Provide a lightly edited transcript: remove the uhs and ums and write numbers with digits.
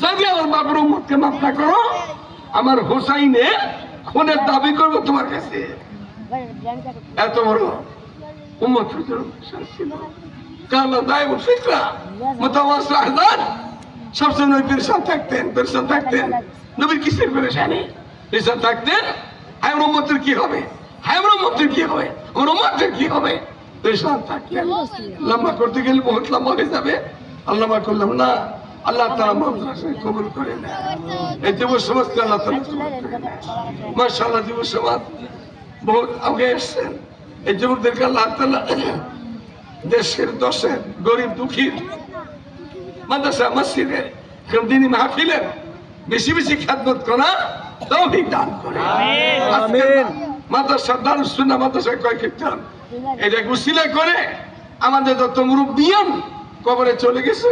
যদি আমার বাবার উম্মতকে মাফ না করো, আমার হোসাইনে খুনের দাবি করবো তোমার কাছে। এত বড় উম্মত ছিল। কালো দায় ফিকরা মুতাওয়াসিল আহদান সবসময় নবী পেরেশান থাকতেন। নবীর কিসের পেরেশানি? পেরেশান থাকতেন। আমার উম্মতের কি হবে? আমার উম্মতের কি হবে? আমার উম্মতের কি হবে? পেরেশান থাকতেন। লম্বা করতে গেলে বহুত লম্বা হয়ে যাবে। আল্লাহ করলাম না, আল্লাহ তাআলা মাদ্রাসা কবুল করে নেয়। এই যুব সমাজকে আল্লাহ তাআলা কবুল করে নেয়। মাশাআল্লাহ, যুব সমাজ বহুত আগে এসেছেন। এই যুবকদেরকে আল্লাহ তাআলা দেশের দশের গরিব দুঃখীর মাদ্রাসা মসজিদে দিনী মাহফিলের বেশি বেশি খেদমত করা তৌফিক দান করে। আমিন। মাদ্রাসা দারুস সুন্নাহ মাদ্রাসা কয়েকজন এটা উসিলা করে আমাদের যত মুরব্বিয়ান কবরে চলে গেছে